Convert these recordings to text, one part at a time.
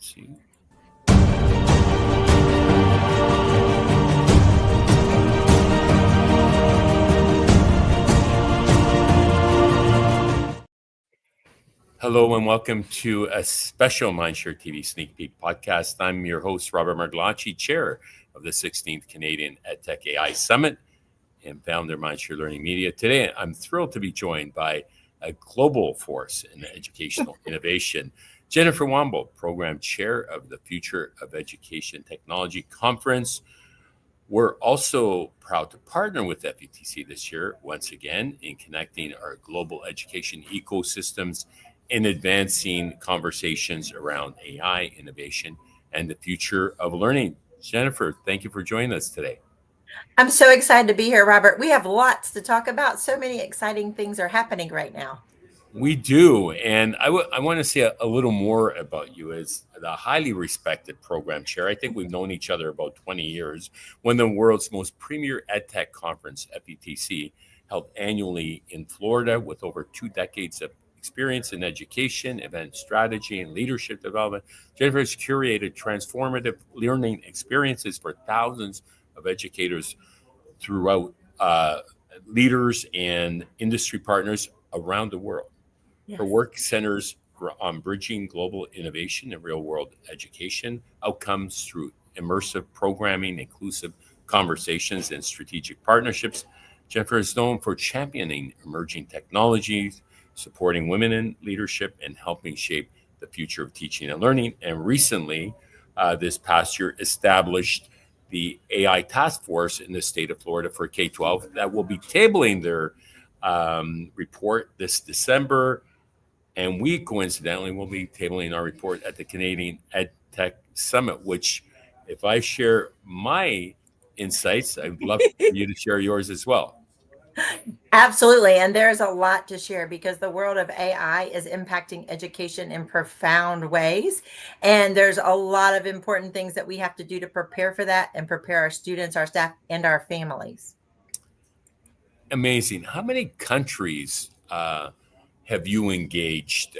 see. Hello and welcome to a special MindShare TV Sneak Peek podcast. I'm your host, Robert Martellacci, Chair of the 16th Canadian EdTech AI Summit and founder of MindShare Learning Media. Today, I'm thrilled to be joined by a global force in educational innovation, Jennifer Womble, Program Chair of the Future of Education Technology Conference. We're also proud to partner with FETC this year, once again, in connecting our global education ecosystems and advancing conversations around AI innovation and the future of learning. Jennifer, thank you for joining us today. I'm so excited to be here, Robert. We have lots to talk about. So many exciting things are happening right now. We do. And I want to say a little more about you as the highly respected program chair. I think we've known each other about 20 years when the world's most premier EdTech conference, FETC, held annually in Florida with over 2 decades of experience in education, event strategy, and leadership development. Jennifer has curated transformative learning experiences for thousands of educators throughout leaders and industry partners around the world. Yes. Her work centers on bridging global innovation and real-world education outcomes through immersive programming, inclusive conversations, and strategic partnerships. Jennifer is known for championing emerging technologies, supporting women in leadership, and helping shape the future of teaching and learning. And recently, this past year, established the AI task force in the state of Florida for K-12 that will be tabling their report this December. And we coincidentally will be tabling our report at the Canadian EdTech Summit, which, if I share my insights, I'd love for you to share yours as well. Absolutely. And there's a lot to share because the world of AI is impacting education in profound ways. And there's a lot of important things that we have to do to prepare for that and prepare our students, our staff, and our families. Amazing. How many countries have you engaged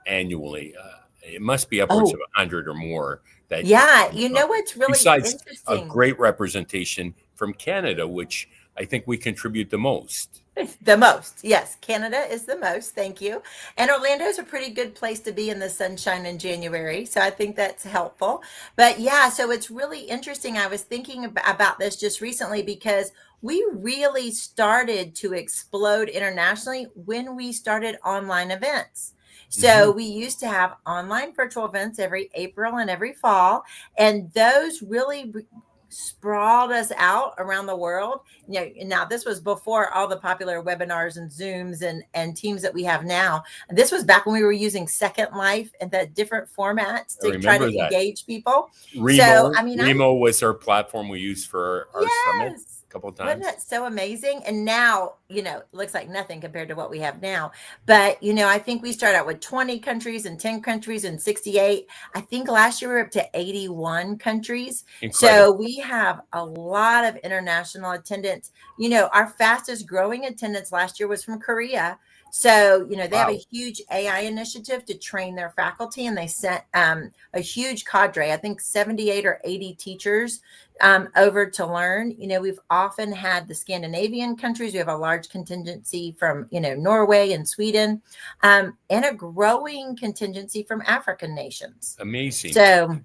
annually? It must be upwards of 100 or more. Yeah, you know what's really besides interesting? A great representation from Canada, which I think we contribute the most. The most, yes. Canada is the most. Thank you. And Orlando is a pretty good place to be in the sunshine in January. So I think that's helpful. But yeah, so it's really interesting. I was thinking about this just recently because we really started to explode internationally when we started online events. So we used to have online virtual events every April and every fall, and those really sprawled us out around the world. You know, now this was before all the popular webinars and Zooms and Teams that we have now. And this was back when we were using Second Life and the different formats to try to engage people. Remo was our platform we used for our summit a couple of times. Wasn't that so amazing? And now, you know, it looks like nothing compared to what we have now. But, you know, I think we started out with 20 countries and 10 countries and 68. I think last year we were up to 81 countries. Incredible. So we have a lot of international attendance. You know, our fastest growing attendance last year was from Korea. So, you know, they have a huge AI initiative to train their faculty, and they sent a huge cadre, I think 78 or 80 teachers over to learn. You know, we've often had the Scandinavian countries. We have a large contingency from, you know, Norway and Sweden, and a growing contingency from African nations. Amazing. So,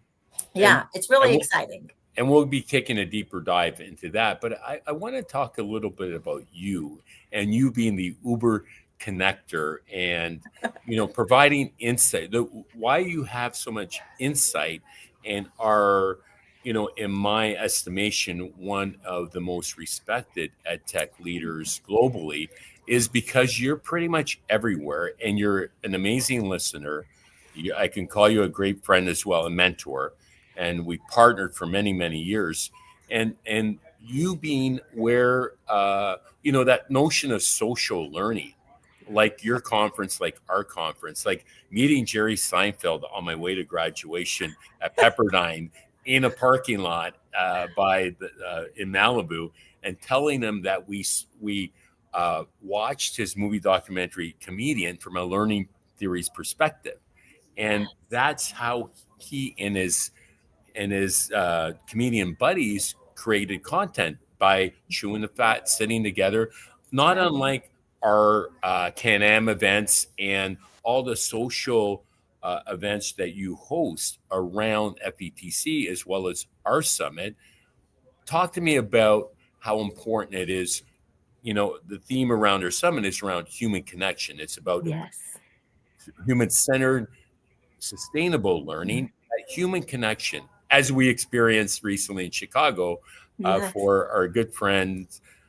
yeah, it's really exciting. And we'll be taking a deeper dive into that. But I want to talk a little bit about you and you being the Uber connector and, you know, providing insight, why you have so much insight and are, you know, in my estimation, one of the most respected EdTech leaders globally is because you're pretty much everywhere and you're an amazing listener. I can call you a great friend as well, a mentor. And we partnered for many, many years. And you being where, you know, that notion of social learning, like your conference, like our conference, like meeting Jerry Seinfeld on my way to graduation at Pepperdine in a parking lot in Malibu, and telling him that we watched his movie documentary Comedian from a learning theories perspective. And that's how he and his comedian buddies created content by chewing the fat, sitting together, not Right. unlike our Can-Am events and all the social events that you host around FETC as well as our summit. Talk to me about how important it is. You know, the theme around our summit is around human connection. It's about Yes. human-centered sustainable learning, that human connection, as we experienced recently in Chicago Yes. for our good friend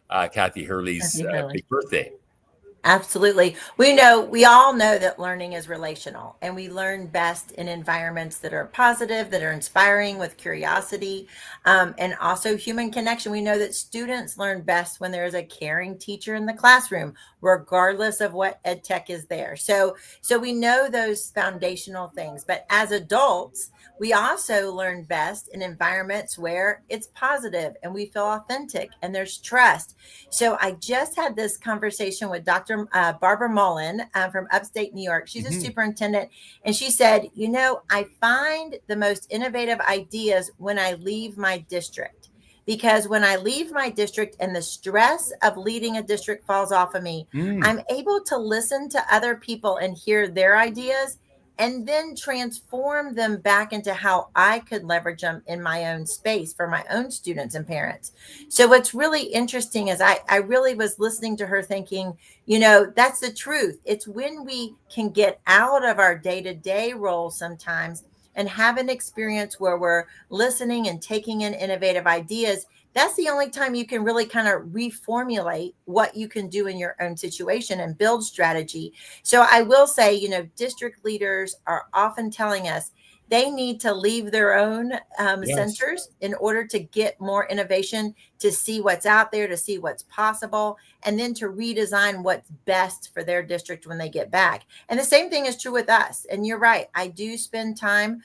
Kathy Hurley's Kathy Hurley. big birthday. Absolutely. We all know that learning is relational, and we learn best in environments that are positive, that are inspiring with curiosity, and also human connection. We know that students learn best when there is a caring teacher in the classroom, regardless of what EdTech is there. So we know those foundational things, but as adults, we also learn best in environments where it's positive and we feel authentic and there's trust. So I just had this conversation with Dr. Barbara Mullen from upstate New York. She's a Mm-hmm. superintendent, and she said, I find the most innovative ideas when I leave my district. Because when I leave my district and the stress of leading a district falls off of me, Mm, I'm able to listen to other people and hear their ideas and then transform them back into how I could leverage them in my own space for my own students and parents. So what's really interesting is I really was listening to her thinking, that's the truth. It's when we can get out of our day-to-day role sometimes and have an experience where we're listening and taking in innovative ideas. That's the only time you can really kind of reformulate what you can do in your own situation and build strategy. So I will say, district leaders are often telling us they need to leave their own yes. centers in order to get more innovation, to see what's out there, to see what's possible, and then to redesign what's best for their district when they get back. And the same thing is true with us. And you're right. I do spend time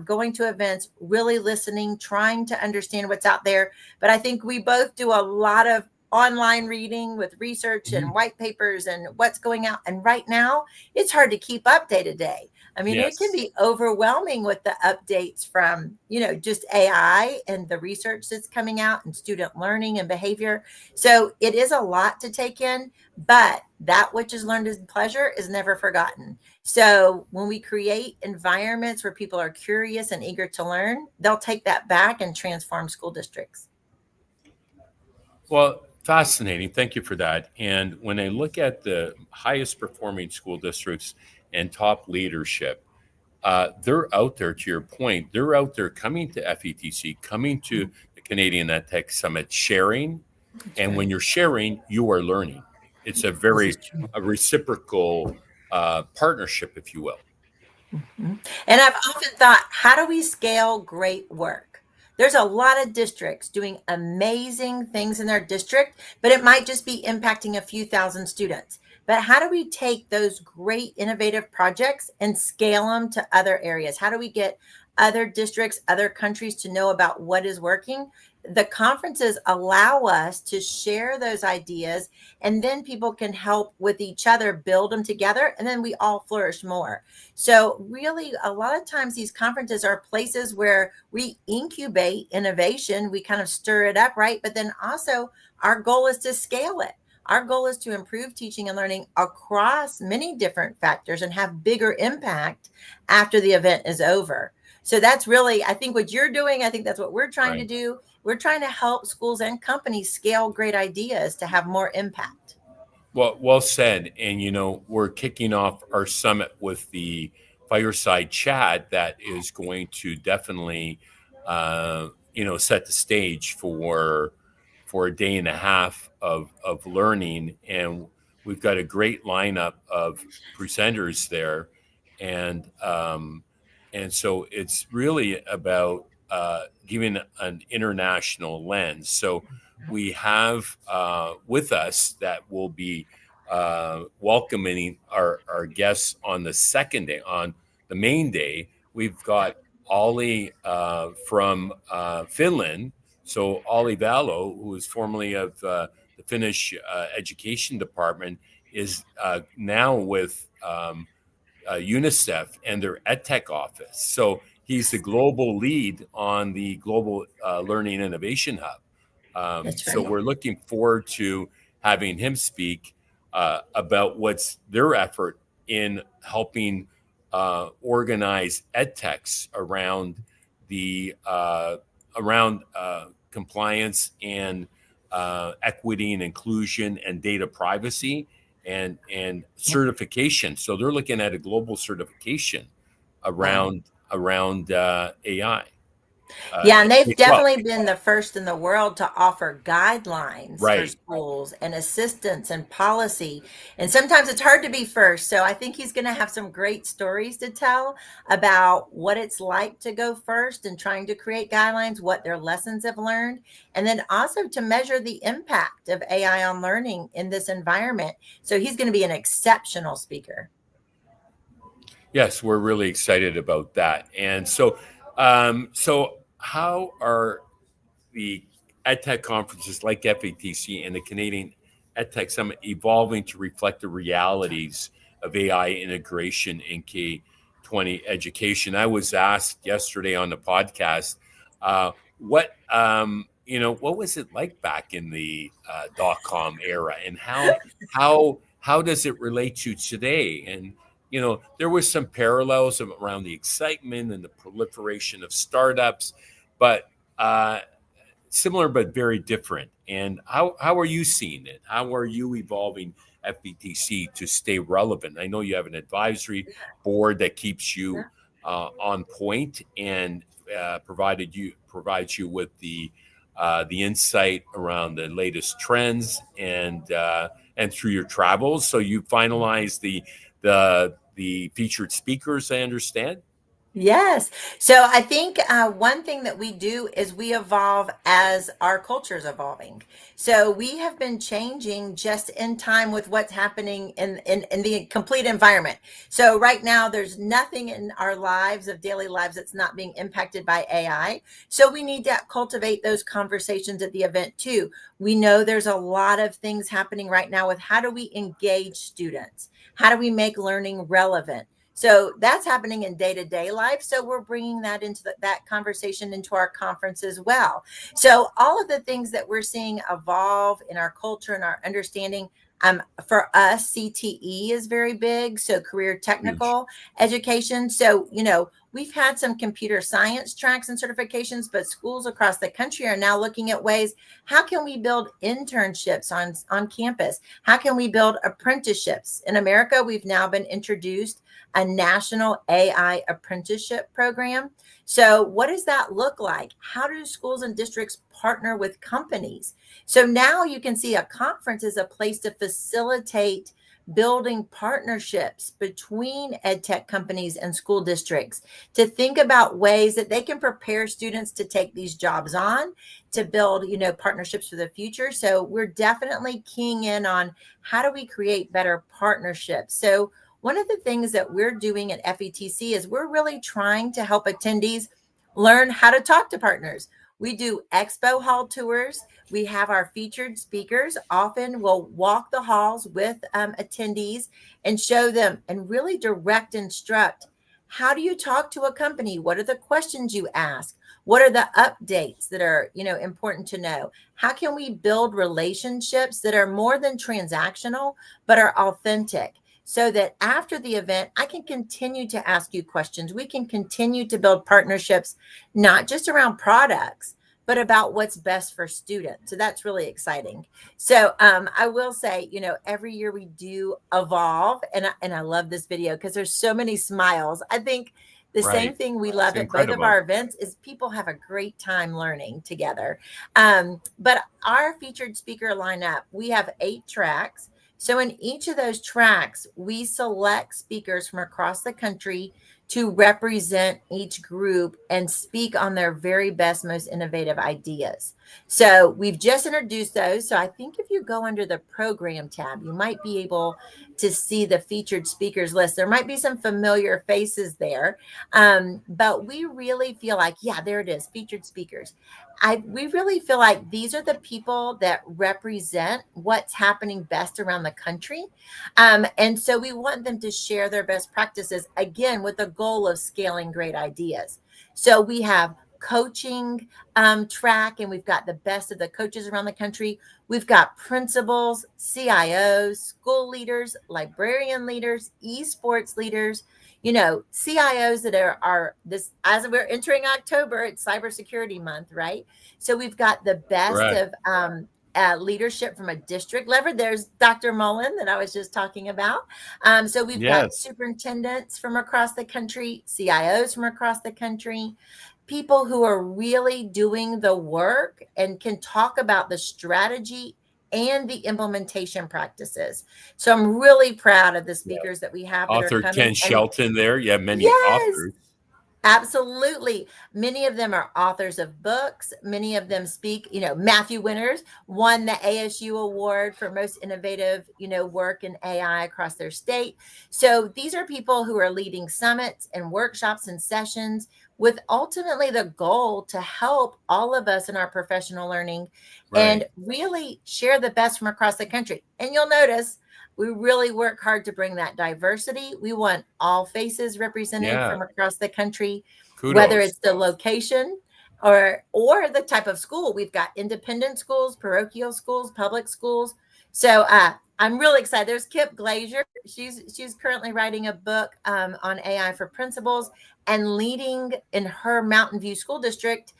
going to events, really listening, trying to understand what's out there. But I think we both do a lot of online reading with research Mhm. and white papers and what's going out. And right now, it's hard to keep up day to day. I mean, it can Yes. be overwhelming with the updates from, just AI and the research that's coming out and student learning and behavior. So it is a lot to take in, but that which is learned as pleasure is never forgotten. So when we create environments where people are curious and eager to learn, they'll take that back and transform school districts. Well, fascinating. Thank you for that. And when I look at the highest performing school districts and top leadership, they're out there, to your point, they're out there coming to FETC, coming to the Canadian EdTech Summit, sharing. That's And when right. you're sharing, you are learning. It's a This is very true. a reciprocal partnership, if you will. Mhm. And I've often thought, how do we scale great work? There's a lot of districts doing amazing things in their district, but it might just be impacting a few thousand students. But how do we take those great innovative projects and scale them to other areas? How do we get other districts, other countries to know about what is working? The conferences allow us to share those ideas, and then people can help with each other build them together, and then we all flourish more. So, really, a lot of times these conferences are places where we incubate innovation, we kind of stir it up, right? But then also, our goal is to scale it. Our goal is to improve teaching and learning across many different factors and have bigger impact after the event is over. So, that's really, I think, what you're doing. I think that's what we're trying to Right. do. We're trying to help schools and companies scale great ideas to have more impact. Well said. And we're kicking off our summit with the fireside chat that is going to definitely, set the stage for a day and a half of learning. And we've got a great lineup of presenters there, and so it's really about giving an international lens. So we have with us that will be welcoming our guests on the second day, on the main day. We've got Ollie from Finland. So Ollie Valo, who is formerly of the Finnish education department, is now with UNICEF and their EdTech office. So he's the global lead on the Global Learning Innovation Hub. That's So right. we're looking forward to having him speak about what's their effort in helping organize EdTechs around the compliance and equity and inclusion and data privacy and certification. So they're looking at a global certification Wow. around AI. Yeah, and they've K-12. definitely been the first in the world to offer guidelines for Right. schools and assistance and policy. And sometimes it's hard to be first. So I think he's going to have some great stories to tell about what it's like to go first and trying to create guidelines, what their lessons have learned, and then also to measure the impact of AI on learning in this environment. So he's going to be an exceptional speaker. Yes, we're really excited about that. And so how are the EdTech conferences like FETC and the Canadian EdTech Summit evolving to reflect the realities of AI integration in K-20 education? I was asked yesterday on the podcast, what was it like back in the .com era, and how does it relate to today? And there was some parallels around the excitement and the proliferation of startups, but similar but very different. And how are you seeing it? How are you evolving FETC to stay relevant? I know you have an advisory board that keeps you on point and provides you with the insight around the latest trends and through your travels. So you finalize the featured speakers, I understand. Yes. So I think one thing that we do is we evolve as our culture is evolving. So we have been changing just in time with what's happening in the complete environment. So right now, there's nothing in our lives of daily lives that's not being impacted by AI. So we need to cultivate those conversations at the event too. We know there's a lot of things happening right now with how do we engage students? How do we make learning relevant? So that's happening in day-to-day life. So we're bringing that into that conversation into our conference as well. So all of the things that we're seeing evolve in our culture and our understanding, for us, CTE is very big. So career Huge. technical education. So, we've had some computer science tracks and certifications, but schools across the country are now looking at ways, how can we build internships on campus? How can we build apprenticeships? In America, we've now been introduced a national AI apprenticeship program. So, what does that look like? How do schools and districts partner with companies? So, now you can see a conference is a place to facilitate building partnerships between ed tech companies and school districts to think about ways that they can prepare students to take these jobs on, to build partnerships for the future. So we're definitely keying in on how do we create better partnerships. So one of the things that we're doing at FETC is we're really trying to help attendees learn how to talk to partners. We do expo hall tours. We have our featured speakers. Often we'll walk the halls with attendees and show them and really direct instruct. How do you talk to a company? What are the questions you ask? What are the updates that are important to know? How can we build relationships that are more than transactional, but are authentic? So that after the event, I can continue to ask you questions. We can continue to build partnerships, not just around products, but about what's best for students. So that's really exciting. So I will say, every year we do evolve, and I love this video because there's so many smiles. I think the same Right. thing we It's love at both of incredible. our events is people have a great time learning together. But our featured speaker lineup, we have 8 tracks. So in each of those tracks, we select speakers from across the country to represent each group and speak on their very best, most innovative ideas. So we've just introduced those. So I think if you go under the program tab, you might be able to see the featured speakers list. There might be some familiar faces there, but we really feel like, yeah, there it is, featured speakers. We really feel like these are the people that represent what's happening best around the country. And so we want them to share their best practices, again, with the goal of scaling great ideas. So we have coaching track, and we've got the best of the coaches around the country. We've got principals, CIOs, school leaders, librarian leaders, esports leaders, CIOs that are this, as we're entering October, it's cybersecurity month, right? So we've got the best Correct. of leadership from a district level. There's Dr. Mullen that I was just talking about. So we've got Yes. superintendents from across the country, CIOs from across the country, people who are really doing the work and can talk about the strategy and the implementation practices. So I'm really proud of the Yeah. speakers that we have that are Author Ken coming. And Shelton there. You have many yes, authors. absolutely. Many of them are authors of books. Many of them speak. Matthew Winters won the ASU award for most innovative, work in AI across their state. So these are people who are leading summits and workshops and sessions with ultimately the goal to help all of us in our professional learning and Right. really share the best from across the country. And you'll notice we really work hard to bring that diversity. We want all faces represented Yeah. from across the country, whether Kudos. it's the location or the type of school. We've got independent schools, parochial schools, public schools. So I'm really excited. There's Kip Glazier. She's currently writing a book on AI for principals and leading in her Mountain View School District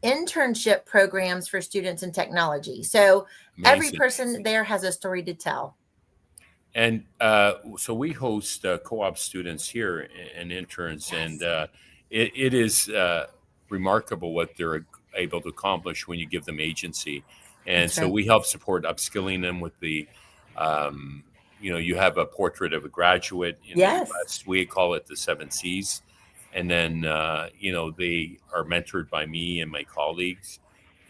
internship programs for students in technology. So every Amazing. person there has a story to tell. And so we host co-op students here and interns, and Yes, it is remarkable what they're able to accomplish when you give them agency. And that's so right. we help support upskilling them with you have a portrait of a graduate in the Yes, U.S. We call it the 7 Cs. And then, they are mentored by me and my colleagues.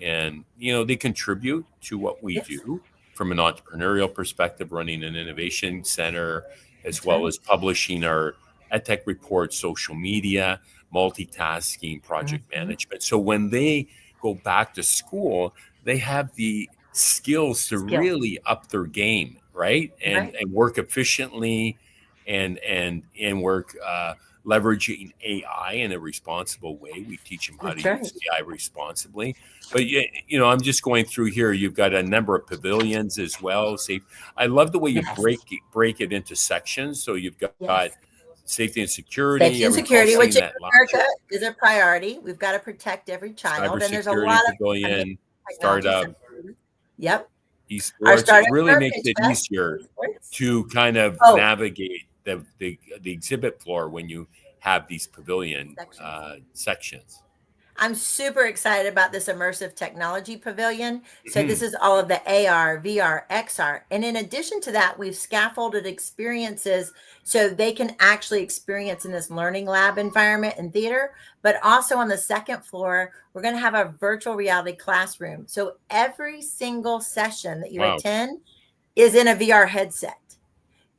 And, they contribute to what we yes, do from an entrepreneurial perspective, running an innovation center, as that's well right. as publishing our EdTech reports, social media, multitasking, project Mhm. management. So when they go back to school, they have the skills to Skills, really up their game, right? And right? and work efficiently and work leveraging AI in a responsible way. We teach them how to That's right. use AI responsibly. But yeah, I'm just going through here. You've got a number of pavilions as well. Safe. I love the way you Yes, break it into sections. So you've got yes. safety and security. Safety I and recall security, which seeing in that last America year. is a priority. We've got to protect every child, and there's a Cybersecurity lot of amazing pavilion, technology. startup, Yep. Our esports. It startup really for makes Pitch it Fest, easier esports. to kind of Oh, navigate the exhibit floor when you have these pavilion sections. sections. I'm super excited about this immersive technology pavilion. So this Mhm. is all of the AR, VR, XR. And in addition to that, we've scaffolded experiences so they can actually experience in this learning lab environment and theater. But also on the second floor, we're going to have a virtual reality classroom. So every single session that you Wow. attend is in a VR headset,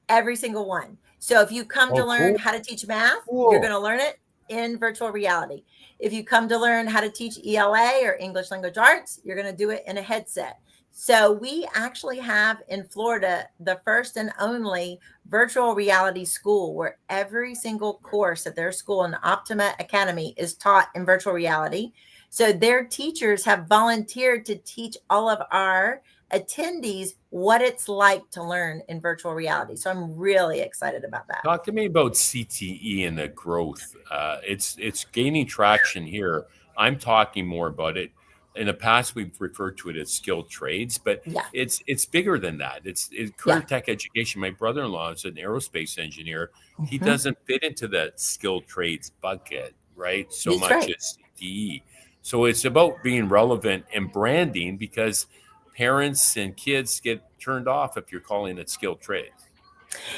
every single one. So if you come to Oh, learn cool. how to teach math, you're Cool. going to learn it in virtual reality. If you come to learn how to teach ELA or English language arts, you're going to do it in a headset. So we actually have in Florida the first and only virtual reality school where every single course at their school in Optima Academy is taught in virtual reality. So their teachers have volunteered to teach all of our attendees what it's like to learn in virtual reality. So I'm really excited about that. Talk to me about CTE and the growth. It's gaining traction here. I'm talking more about it. In the past, we've referred to it as skilled trades, but Yeah. it's bigger than that. It's career Yeah. tech education. My brother-in-law is an aerospace engineer. He Mhm. doesn't fit into that skilled trades bucket, right? So That's much right. as CTE. So it's about being relevant and branding because parents and kids get turned off if you're calling it skilled trades.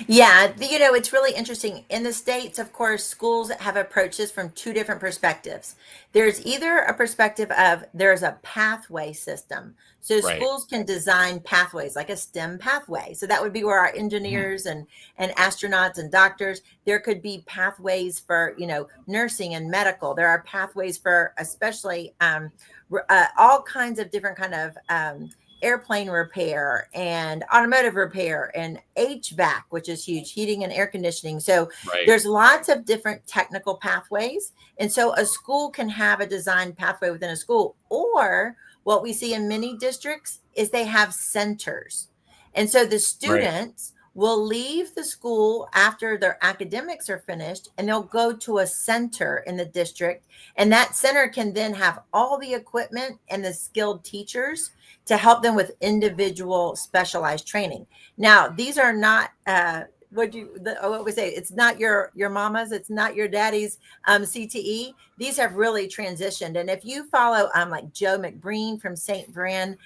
Yeah, it's really interesting. In the States, of course, schools have approached this from two different perspectives. There's either a perspective of there's a pathway system. So Right. schools can design pathways like a STEM pathway. So that would be where our Mhm. engineers and astronauts and doctors, there could be pathways for, nursing and medical. There are pathways for especially all kinds of different kind of airplane repair and automotive repair and HVAC, which is huge, heating and air conditioning. So Right. there's lots of different technical pathways. And so a school can have a design pathway within a school. Or what we see in many districts is they have centers. And so the Right. students will leave the school after their academics are finished and they'll go to a center in the district. And that center can then have all the equipment and the skilled teachers to help them with individual specialized training. Now, these are not what we say, it's not your mama's, it's not your daddy's CTE. These have really transitioned. And if you follow like Joe McBreen from St. Vran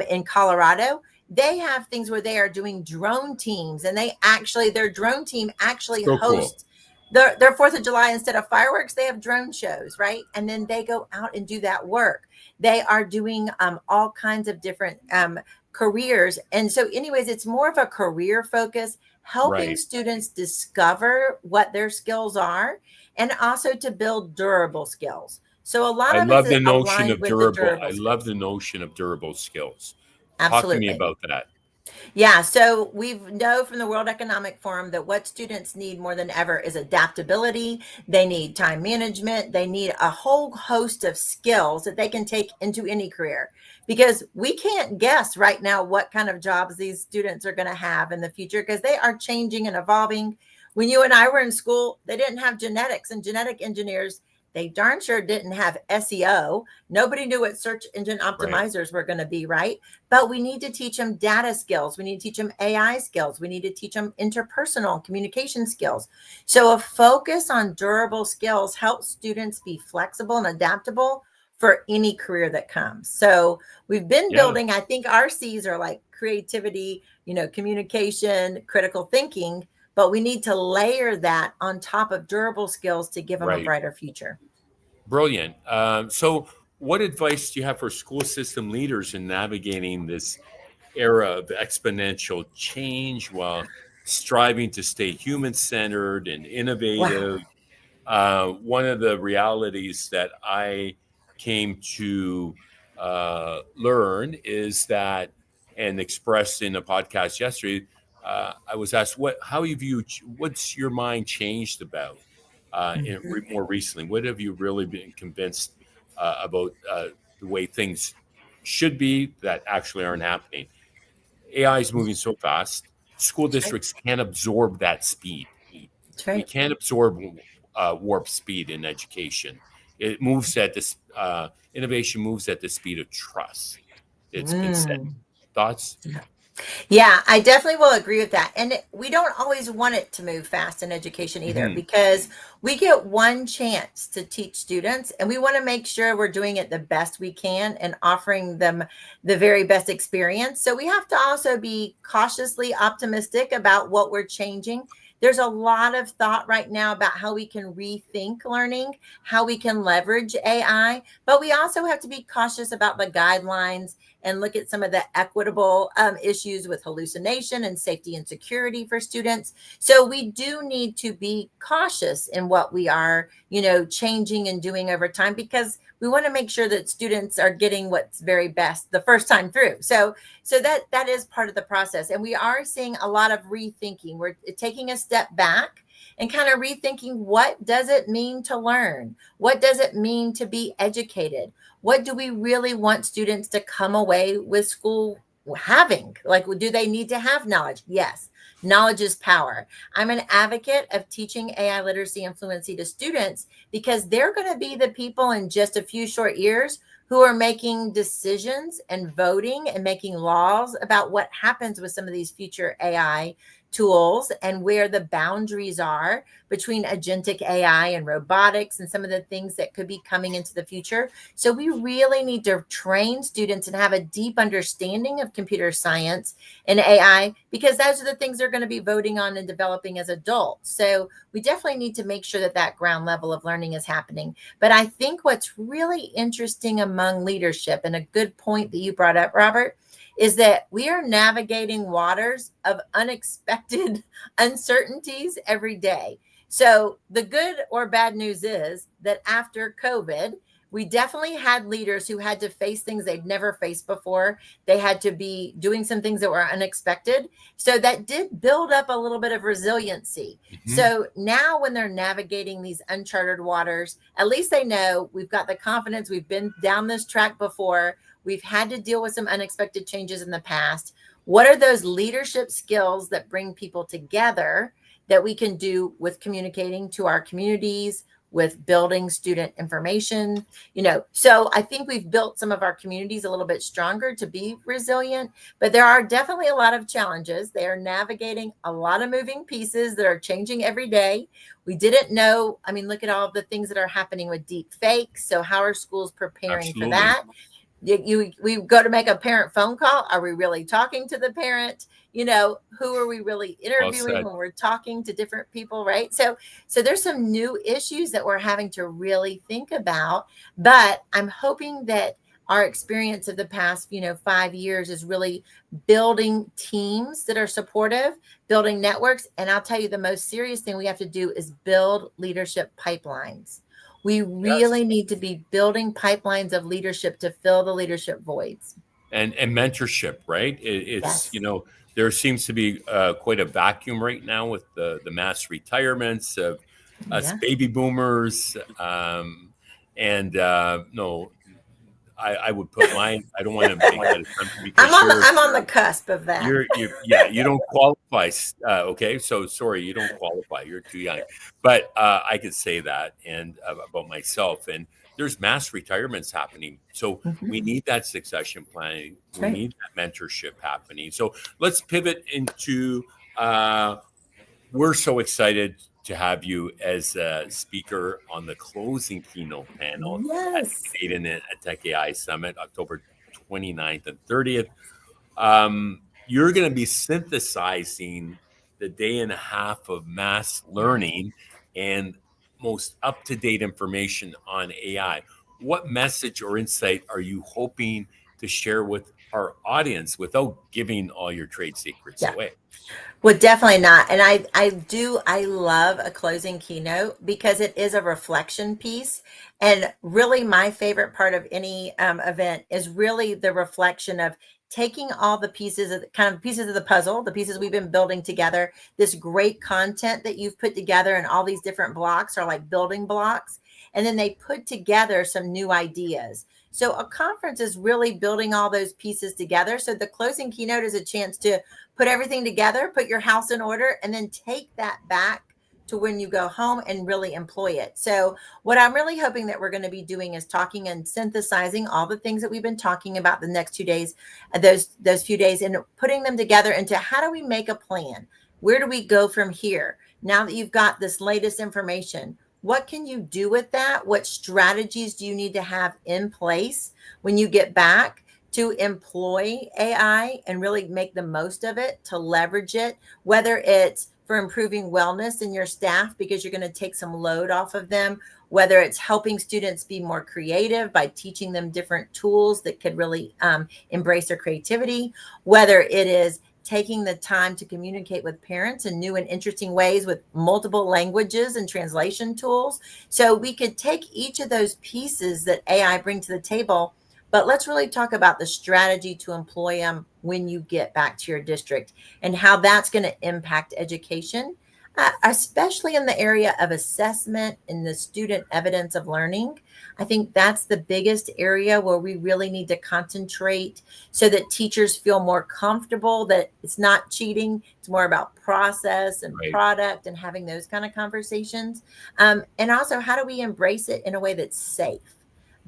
in Colorado, they have things where they are doing drone teams, and their drone team actually So cool. hosts their Fourth of July. Instead of fireworks, they have drone shows, right? And then they go out and do that work. They are doing all kinds of different careers. And so, anyways, it's more of a career focus, helping Right. students discover what their skills are and also to build durable skills. So, a lot I of it's love the notion aligned of with the durable. durable I love the skills. notion of durable skills. Talk to me Absolutely. about that. Yeah, so we know from the World Economic Forum that what students need more than ever is adaptability. They need time management. They need a whole host of skills that they can take into any career, because we can't guess right now what kind of jobs these students are going to have in the future, because they are changing and evolving. When you and I were in school, they didn't have genetics and genetic engineers. They darn sure didn't have SEO. Nobody knew what search engine Right. optimizers were going to be, right? But we need to teach them data skills. We need to teach them AI skills. We need to teach them interpersonal communication skills. So a focus on durable skills helps students be flexible and adaptable for any career that comes. So we've been Yeah. building, I think our C's are like creativity, communication, critical thinking, but we need to layer that on top of durable skills to give them a Right. brighter future. Brilliant. So, what advice do you have for school system leaders in navigating this era of exponential change while striving to stay human centered and Wow. innovative? One of the realities that I came to learn is that, and expressed in a podcast yesterday, I was asked, how have you, what's your mind changed about Mhm. more recently? What have you really been convinced about the way things should be that actually aren't happening? AI is moving so fast. School That's right. districts can't absorb that speed. That's We right. can't absorb warp speed in education. It moves at this innovation moves at the speed of trust. It's been said. Mm. Thoughts? Yeah, I definitely will agree with that. And we don't always want it to move fast in education either, Hmm. because we get one chance to teach students and we want to make sure we're doing it the best we can and offering them the very best experience. So we have to also be cautiously optimistic about what we're changing. There's a lot of thought right now about how we can rethink learning, how we can leverage AI, but we also have to be cautious about the guidelines and look at some of the equitable issues with hallucination and safety and security for students. So we do need to be cautious in what we are, changing and doing over time, because we want to make sure that students are getting what's very best the first time through. So that is part of the process, and we are seeing a lot of rethinking. We're taking a step back and kind of rethinking, what does it mean to learn? What does it mean to be educated? What do we really want students to come away with school having? Like, do they need to have knowledge? Yes. Knowledge is power. I'm an advocate of teaching AI literacy and fluency to students, because they're going to be the people in just a few short years who are making decisions and voting and making laws about what happens with some of these future AI tools and where the boundaries are between agentic AI and robotics and some of the things that could be coming into the future. So we really need to train students and have a deep understanding of computer science and AI, because those are the things they're going to be voting on and developing as adults. So we definitely need to make sure that that ground level of learning is happening. But I think what's really interesting among leadership, and a good point that you brought up, Robert, is that we are navigating waters of unexpected uncertainties every day. So the good or bad news is that after COVID, we definitely had leaders who had to face things they'd never faced before. They had to be doing some things that were unexpected. So that did build up a little bit of resiliency. Mhm. So now when they're navigating these uncharted waters, at least they know we've got the confidence. We've been down this track before. We've had to deal with some unexpected changes in the past. What are those leadership skills that bring people together that we can do with communicating to our communities, with building student information? So I think we've built some of our communities a little bit stronger to be resilient, but there are definitely a lot of challenges. They are navigating a lot of moving pieces that are changing every day. We didn't know. I mean, look at all of the things that are happening with deep fakes. So how are schools preparing for Absolutely. that? We go to make a parent phone call. Are we really talking to the parent? Who are we really interviewing said. when we're talking to different people, right? So there's some new issues that we're having to really think about. But I'm hoping that our experience of the past 5 years is really building teams that are supportive, building networks. And I'll tell you, the most serious thing we have to do is build leadership pipelines. We Yes. really need to be building pipelines of leadership to fill the leadership voids. And mentorship, right? It's Yes. there seems to be quite a vacuum right now with the mass retirements of us Yeah. baby boomers, and no, I would put mine. I don't want to make that assumption I'm because on the I'm on the cusp of that. yeah, you don't qualify. Okay, so sorry, you don't qualify. You're too young. But I could say that and about myself. And there's mass retirements happening, so Mhm. we need that succession planning. That's We right. need that mentorship happening. So let's pivot into. We're so excited to have you as a speaker on the closing keynote panel at Yes. the Canadian Tech AI Summit, October 29th and 30th. You're going to be synthesizing the day and a half of mass learning and most up-to-date information on AI. What message or insight are you hoping to share with our audience without giving all your trade secrets Yeah. away? Well, definitely not. And I love a closing keynote because it is a reflection piece. And really, my favorite part of any event is really the reflection of taking all the pieces of kind of pieces of the puzzle, the pieces we've been building together, this great content that you've put together, and all these different blocks are like building blocks. And then they put together some new ideas. So a conference is really building all those pieces together. So the closing keynote is a chance to put everything together, put your house in order, and then take that back to when you go home and really employ it. So what I'm really hoping that we're going to be doing is talking and synthesizing all the things that we've been talking about the next 2 days, those few days, and putting them together into how do we make a plan? Where do we go from here? Now that you've got this latest information, what can you do with that? What strategies do you need to have in place when you get back to employ AI and really make the most of it, to leverage it, whether it's for improving wellness in your staff because you're going to take some load off of them, whether it's helping students be more creative by teaching them different tools that could really embrace their creativity, whether it is taking the time to communicate with parents in new and interesting ways with multiple languages and translation tools. So we could take each of those pieces that AI bring to the table, but let's really talk about the strategy to employ them when you get back to your district and how that's going to impact education, especially in the area of assessment and the student evidence of learning. I think that's the biggest area where we really need to concentrate so that teachers feel more comfortable that it's not cheating. It's more about process and Right. product and having those kind of conversations. And also, how do we embrace it in a way that's safe?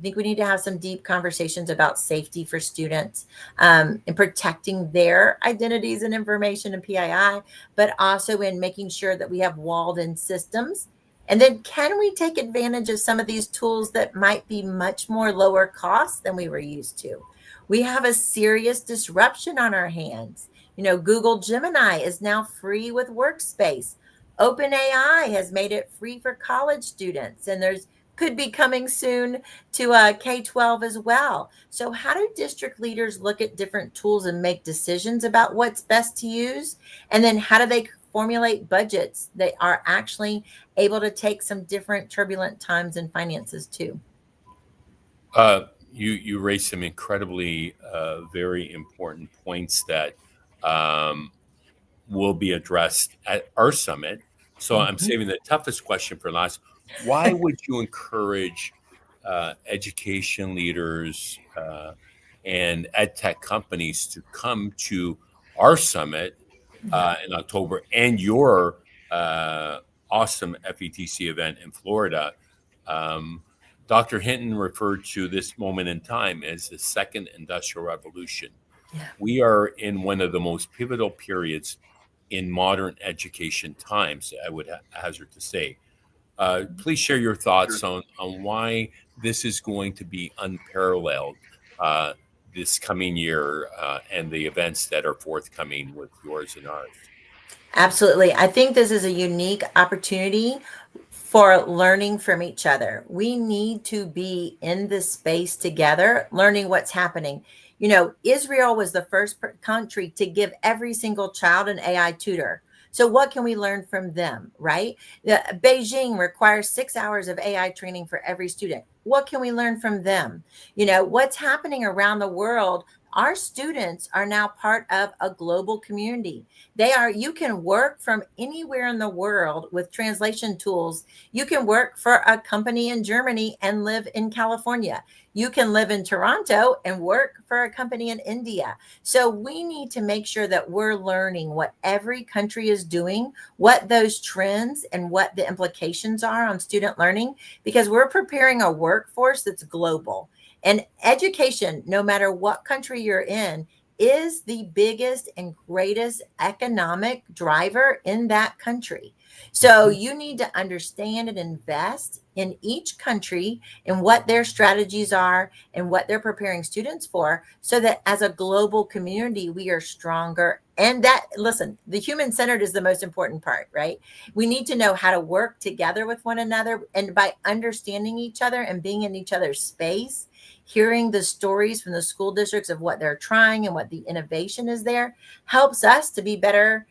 I think we need to have some deep conversations about safety for students, and protecting their identities and information in PII, but also in making sure that we have walled in systems. And then can we take advantage of some of these tools that might be much more lower cost than we were used to? We have a serious disruption on our hands. Google Gemini is now free with Workspace. OpenAI has made it free for college students, and there's could be coming soon to K-12 as well. So, how do district leaders look at different tools and make decisions about what's best to use? And then, how do they formulate budgets that are actually able to take some different turbulent times in finances too? You raised some incredibly very important points that um, will be addressed at our summit. So I'm Mhm. saving the toughest question for last. Why would you encourage education leaders and EdTech companies to come to our summit Yeah. in October and your awesome FETC event in Florida? Um, Dr. Hinton referred to this moment in time as the second industrial revolution. Yeah. We are in one of the most pivotal periods in modern education times, I would hazard to say. Please share your thoughts on why this is going to be unparalleled this coming year and the events that are forthcoming with yours and ours. Absolutely. I think this is a unique opportunity for learning from each other. We need to be in this space together, learning what's happening. Israel was the first country to give every single child an AI tutor. So, what can we learn from them, right? Beijing requires 6 hours of AI training for every student. What can we learn from them? What's happening around the world? Our students are now part of a global community. You can work from anywhere in the world with translation tools. You can work for a company in Germany and live in California. You can live in Toronto and work for a company in India. So we need to make sure that we're learning what every country is doing, what those trends and what the implications are on student learning, because we're preparing a workforce that's global. And education, no matter what country you're in, is the biggest and greatest economic driver in that country. So Mhm. you need to understand and invest in each country and what their strategies are and what they're preparing students for, so that as a global community, we are stronger. And that, listen, the human centered is the most important part, right? We need to know how to work together with one another. And by understanding each other and being in each other's space, hearing the stories from the school districts of what they're trying and what the innovation is there, helps us to be better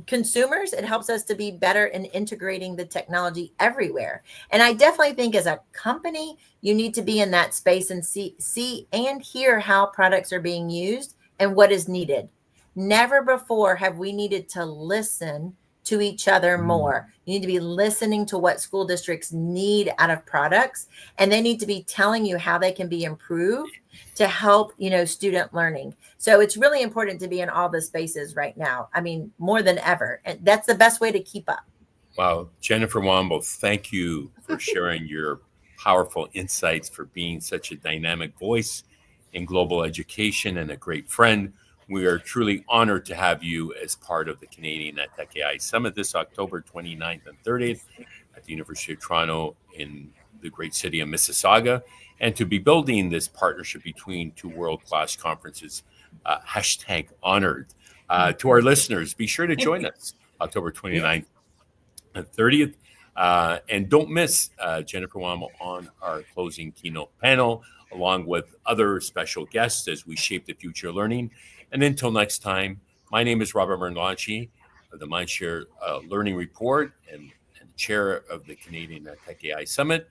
consumers. It helps us to be better in integrating the technology everywhere. And I definitely think as a company, you need to be in that space and see and hear how products are being used and what is needed. Never before have we needed to listen to each other Mm. more. You need to be listening to what school districts need out of products, and they need to be telling you how they can be improved to help, student learning. So it's really important to be in all the spaces right now. I mean, more than ever. And that's the best way to keep up. Wow. Jennifer Womble, thank you for sharing your powerful insights, for being such a dynamic voice in global education and a great friend. We are truly honored to have you as part of the Canadian EdTech AI Summit this October 29th and 30th at the University of Toronto in the great city of Mississauga, and to be building this partnership between two world-class conferences. Hashtag honored. To our listeners, be sure to join us October Yes. 29th and 30th. And don't miss Jennifer Womble on our closing keynote panel, along with other special guests as we shape the future of learning. And until next time, my name is Robert Martellacci of the MindShare Learning Report and chair of the Canadian Tech AI Summit.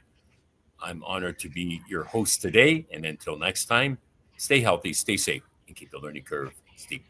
I'm honored to be your host today. And until next time, stay healthy, stay safe, and keep the learning curve steep.